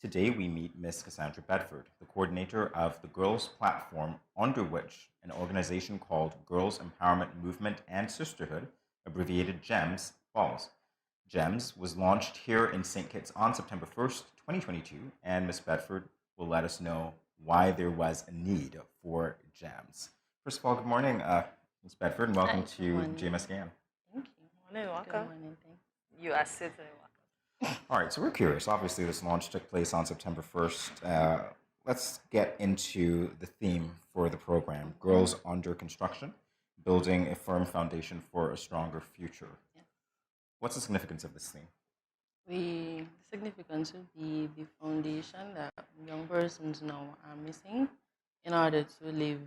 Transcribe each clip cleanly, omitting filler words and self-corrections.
Today we meet Miss Kassandra Bedford, the coordinator of the Girls Platform, under which an organization called Girls Empowerment Movement and Sisterhood, abbreviated GEMS, falls. GEMS was launched here in St. Kitts on September 1st, 2022, and Miss Bedford will let us know why there was a need for GEMS. First of all, good morning, Ms. Bedford, and welcome Hi, good to morning. GMSKN. Thank you. Morning, Good welcome. morning, thank You are certainly welcome. All right, so we're curious. Obviously, this launch took place on September 1st. Let's get into the theme for the program, Girls Under Construction, Building a Firm Foundation for a Stronger Future. Yeah. What's the significance of this theme? The significance would be the foundation that young persons now are missing in order to live,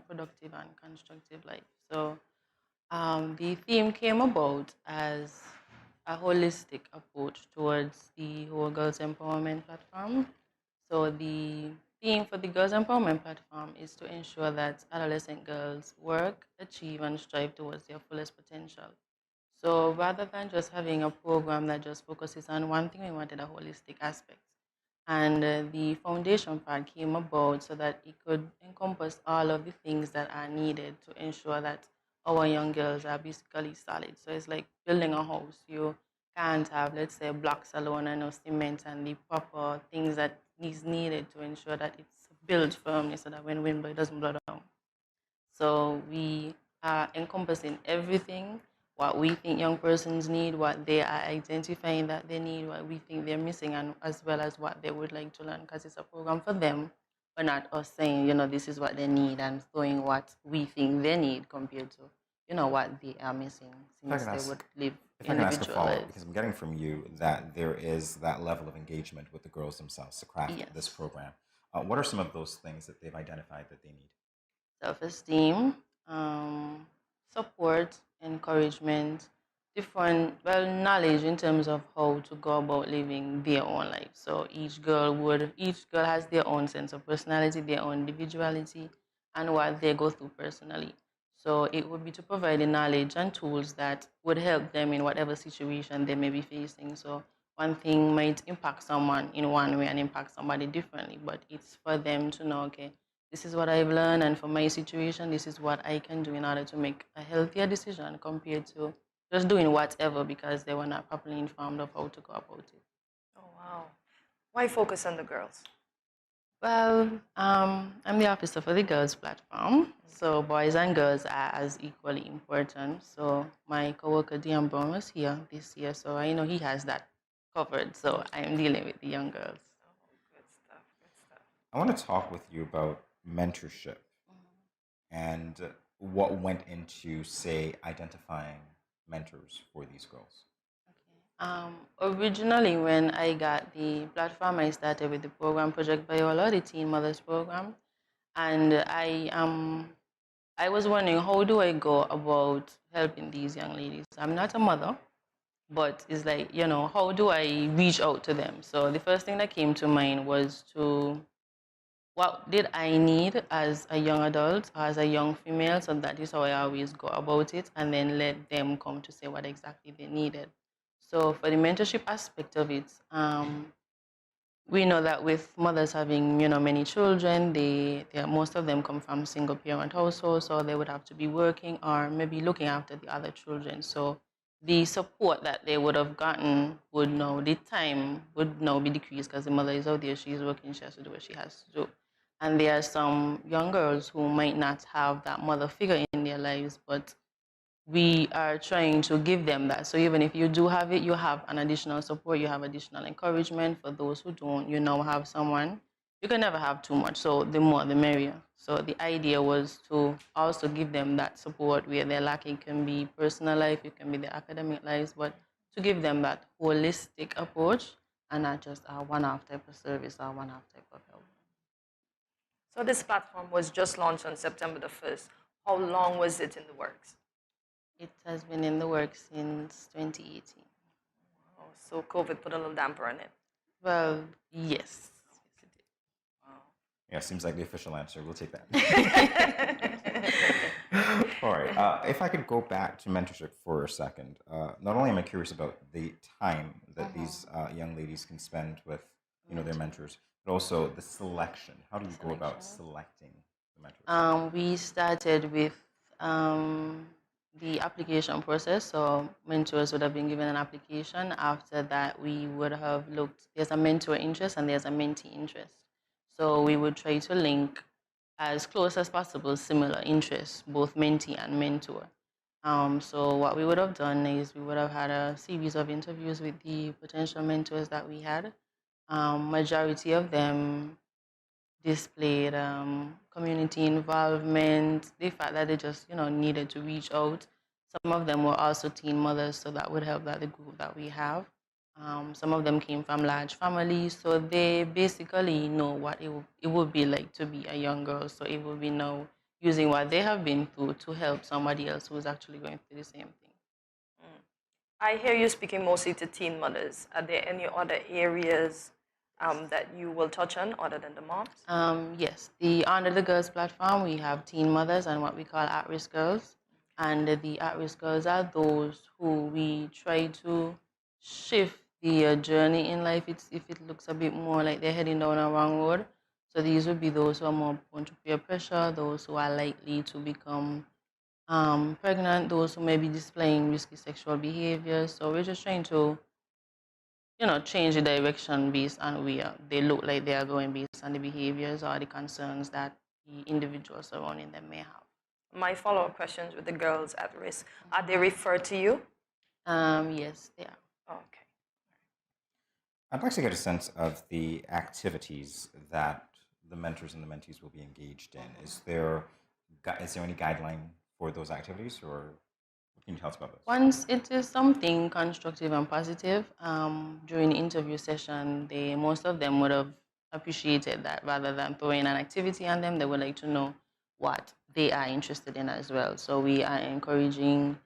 productive and constructive life. So the theme came about as a holistic approach towards the whole girls empowerment platform. So the theme for the girls empowerment platform is to ensure that adolescent girls work, achieve, and strive towards their fullest potential. So rather than just having a program that just focuses on one thing, we wanted a holistic aspect. And the foundation part came about so that it could encompass all of the things that are needed to ensure that our young girls are basically solid. So it's like building a house. You can't have, let's say, blocks alone and no cement and the proper things that is needed to ensure that it's built firmly so that when wind blows, it doesn't blow down. So we are encompassing everything, what we think young persons need, what they are identifying that they need, what we think they're missing, and as well as what they would like to learn, because it's a program for them, but not us saying, this is what they need and throwing what we think they need compared to, what they are missing, since they would live If I can ask a individual follow-up, lives. because I'm getting from you that there is that level of engagement with the girls themselves to craft this Yes. program. What are some of those things that they've identified that they need? Self-esteem, support, encouragement, different, knowledge in terms of how to go about living their own life. So each girl has their own sense of personality, their own individuality, and what they go through personally. So it would be to provide the knowledge and tools that would help them in whatever situation they may be facing. So one thing might impact someone in one way and impact somebody differently, but it's for them to know, okay, this is what I've learned, and for my situation, this is what I can do in order to make a healthier decision compared to just doing whatever because they were not properly informed of how to go about it. Oh, wow. Why focus on the girls? Well, I'm the officer for the girls platform, so boys and girls are as equally important. So my coworker Dion Brown was here this year, so I know he has that covered. So I'm dealing with the young girls. Oh, good stuff, good stuff. I want to talk with you about mentorship and what went into, say, identifying mentors for these girls. Originally, when I got the platform, I started with the program Project Viola, the Teen Mothers program, and I was wondering, how do I go about helping these young ladies? I'm not a mother, but it's like, how do I reach out to them? So the first thing that came to mind was what did I need as a young adult, as a young female? So that is how I always go about it, and then let them come to say what exactly they needed. So for the mentorship aspect of it, we know that with mothers having, many children, most of them come from single parent households, so they would have to be working or maybe looking after the other children. So the support that they would have gotten the time would now be decreased because the mother is out there, she's working, she has to do what she has to do. And there are some young girls who might not have that mother figure in their lives, but we are trying to give them that. So even if you do have it, you have an additional support, you have additional encouragement. For those who don't, you now have someone. You can never have too much, so the more the merrier. So the idea was to also give them that support where they're lacking. It can be personal life, it can be their academic lives, but to give them that holistic approach and not just a one-off type of service or one-off type of help. So this platform was just launched on September the 1st. How long was it in the works? It has been in the works since 2018. Oh, so COVID put a little damper on it. Well, yes. Wow. Yeah, seems like the official answer. We'll take that. All right. If I could go back to mentorship for a second, not only am I curious about the time that these young ladies can spend with, their mentors, but also the selection. How do you go about selecting the mentors? We started with the application process. So mentors would have been given an application. After that, we would have looked, there's a mentor interest and there's a mentee interest. So we would try to link as close as possible similar interests, both mentee and mentor. So what we would have done is we would have had a series of interviews with the potential mentors that we had. Majority of them displayed community involvement, the fact that they just, needed to reach out. Some of them were also teen mothers, so that would help that the group that we have. Some of them came from large families, so they basically know what it would be like to be a young girl. So it would be now using what they have been through to help somebody else who's actually going through the same thing. I hear you speaking mostly to teen mothers. Are there any other areas that you will touch on other than the moms? Yes, under the girls platform, we have teen mothers and what we call at-risk girls. And the at-risk girls are those who we try to shift the journey in life if it looks a bit more like they're heading down a wrong road. So these would be those who are more prone to peer pressure, those who are likely to become pregnant, those who may be displaying risky sexual behaviors. So we're just trying to change the direction based on where they look like they are going based on the behaviors or the concerns that the individuals surrounding them may have. My follow-up questions with the girls at risk, are they referred to you? Yes, they are. Okay. I'd like to get a sense of the activities that the mentors and the mentees will be engaged in. Is there any guideline for those activities, or what can you tell us about this? Once it is something constructive and positive, during the interview session, most of them would have appreciated that rather than throwing an activity on them, they would like to know what they are interested in as well. So we are encouraging,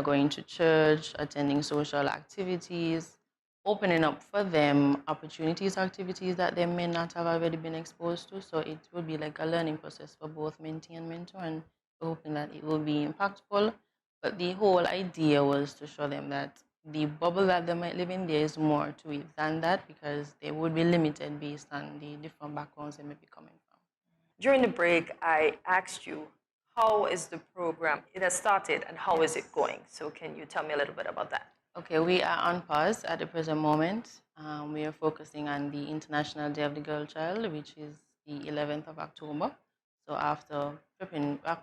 going to church, attending social activities, opening up for them opportunities, activities that they may not have already been exposed to. So it will be like a learning process for both mentee and mentor, and hoping that it will be impactful. But the whole idea was to show them that the bubble that they might live in, there is more to it than that, because they would be limited based on the different backgrounds they may be coming from. During the break, I asked you, how is the program? It has started, and how is it going? So can you tell me a little bit about that? Okay, we are on pause at the present moment. We are focusing on the International Day of the Girl Child, which is the 11th of October. So after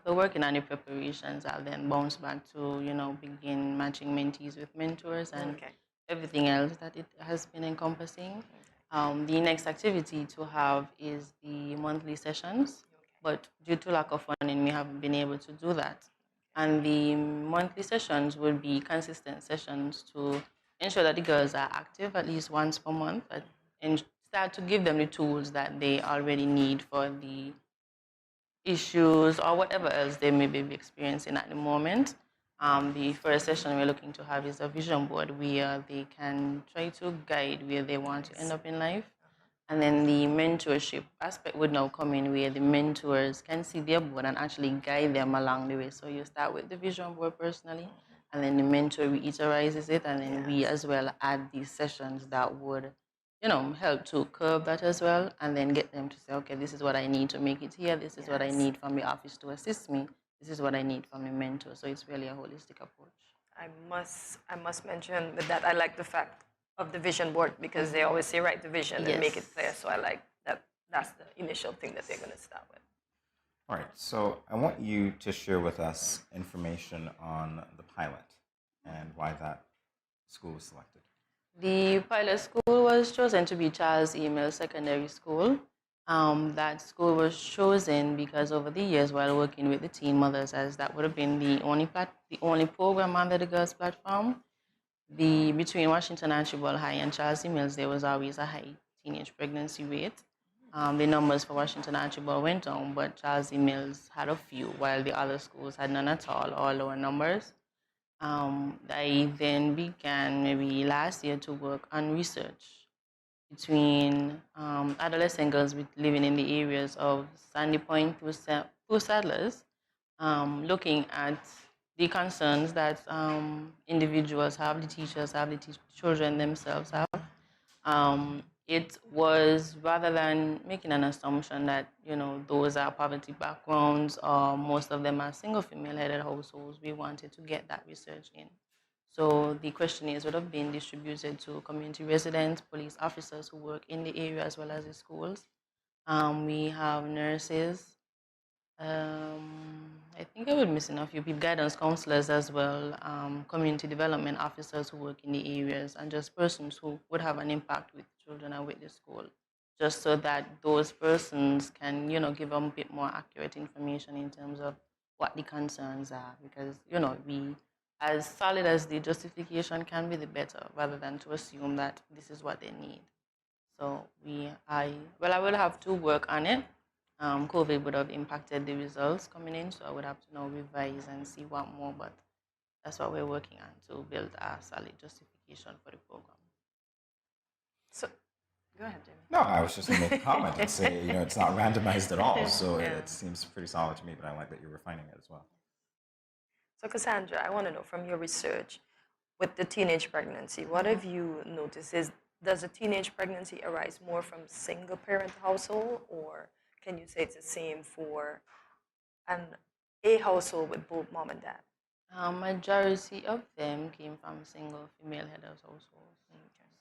working on the preparations, I'll then bounce back to, begin matching mentees with mentors and everything else that it has been encompassing. The next activity to have is the monthly sessions, but due to lack of funding, we haven't been able to do that. And the monthly sessions will be consistent sessions to ensure that the girls are active at least once per month and start to give them the tools that they already need for the issues or whatever else they may be experiencing at the moment. The first session we're looking to have is a vision board where they can try to guide where they want to end up in life. And then the mentorship aspect would now come in, where the mentors can see their board and actually guide them along the way. So you start with the vision board personally, and then the mentor reiterizes it, and then we as well add these sessions that would, help to curb that as well, and then get them to say, okay, this is what I need to make it here. This is what I need from the office to assist me. This is what I need from the mentor. So it's really a holistic approach. I must mention with that, I like the fact of the vision board, because they always say write the vision and make it clear. So I like that. That's the initial thing that they're going to start with. All right. So I want you to share with us information on the pilot and why that school was selected. The pilot school was chosen to be Charles E. Mills Secondary School. That school was chosen because over the years, while working with the teen mothers, as that would have been the only program under the girls platform, between Washington Archibald High and Charles E. Mills, there was always a high teenage pregnancy rate. The numbers for Washington Archibald went down, but Charles E. Mills had a few, while the other schools had none at all, or lower numbers. I then began maybe last year to work on research between adolescent girls living in the areas of Sandy Point through Settlers, looking at the concerns that individuals have, the teachers have, the children themselves have. It was, rather than making an assumption that, those are poverty backgrounds or most of them are single female-headed households, we wanted to get that research in. So the questionnaires would have been distributed to community residents, police officers who work in the area as well as the schools. We have nurses. I think I would missing a few people, guidance counselors as well, community development officers who work in the areas, and just persons who would have an impact with children and with the school, just so that those persons can, give them a bit more accurate information in terms of what the concerns are, because, we, as solid as the justification can be, the better, rather than to assume that this is what they need. So I will have to work on it. COVID would have impacted the results coming in, so I would have to now revise and see what more, but that's what we're working on, to build a solid justification for the program. So, go ahead, Jamie. No, I was just going to make a comment and say, it's not randomized at all, so it seems pretty solid to me, but I like that you're refining it as well. So, Kassandra, I want to know from your research with the teenage pregnancy, what have you noticed? Does a teenage pregnancy arise more from single-parent household, or can you say it's the same for a household with both mom and dad? Majority of them came from single female-headed households.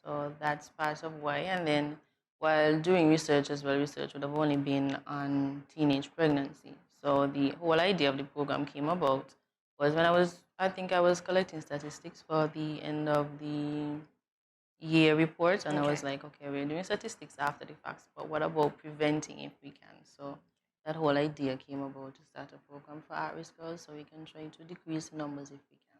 So that's part of why. And then while doing research as well, research would have only been on teenage pregnancy. So the whole idea of the program came about was when I think I was collecting statistics for the end of the year report, and I was like, okay, we're doing statistics after the facts, but what about preventing if we can? So that whole idea came about to start a program for at-risk girls, so we can try to decrease the numbers if we can.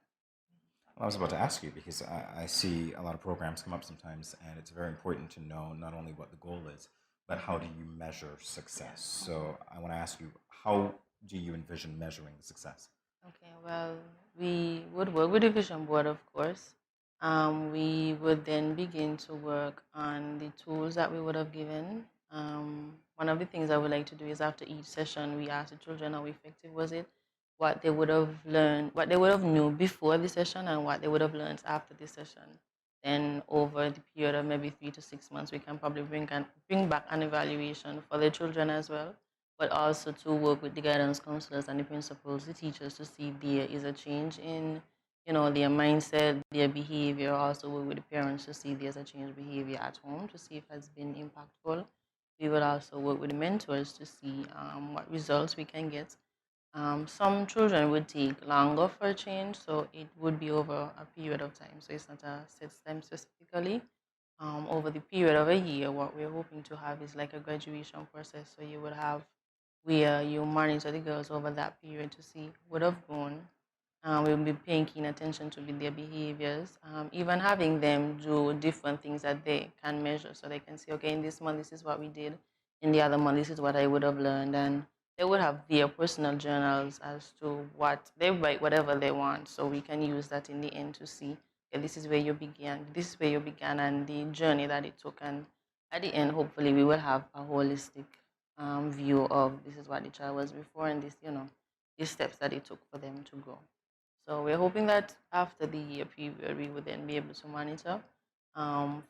Well, I was about to ask you, because I see a lot of programs come up sometimes, and it's very important to know not only what the goal is, but how do you measure success? So I want to ask you, how do you envision measuring success? Okay, well, we would work with the vision board, of course. We would then begin to work on the tools that we would have given. One of the things I would like to do is, after each session, we ask the children how effective was it, what they would have learned, what they would have known before the session, and what they would have learned after the session. Then over the period of maybe 3 to 6 months, we can probably bring back an evaluation for the children as well, but also to work with the guidance counselors and the principals, the teachers, to see if there is a change in, their mindset, their behavior. Also work with the parents to see if there's a change in behavior at home, to see if it has been impactful. We will also work with the mentors to see what results we can get. Some children would take longer for a change, so it would be over a period of time. So it's not a set time specifically. Over the period of a year, what we're hoping to have is like a graduation process. So you would have where you monitor the girls over that period to see what have grown. We'll be paying keen attention to their behaviors, even having them do different things that they can measure, so they can say, okay, in this month, this is what we did. In the other month, this is what I would have learned. And they would have their personal journals as to what they write, whatever they want. So we can use that in the end to see, okay, this is where you began, and the journey that it took. And at the end, hopefully, we will have a holistic view of this is what the child was before, and this, the steps that it took for them to grow. So we're hoping that after the year period, we would then be able to monitor.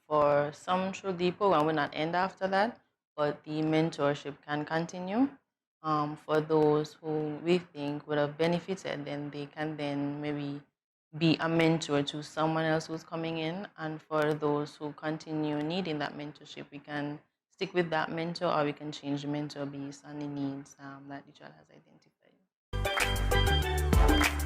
For some, the program will not end after that, but the mentorship can continue. For those who we think would have benefited, then they can then maybe be a mentor to someone else who's coming in. And for those who continue needing that mentorship, we can stick with that mentor, or we can change the mentor based on the needs that the child has identified.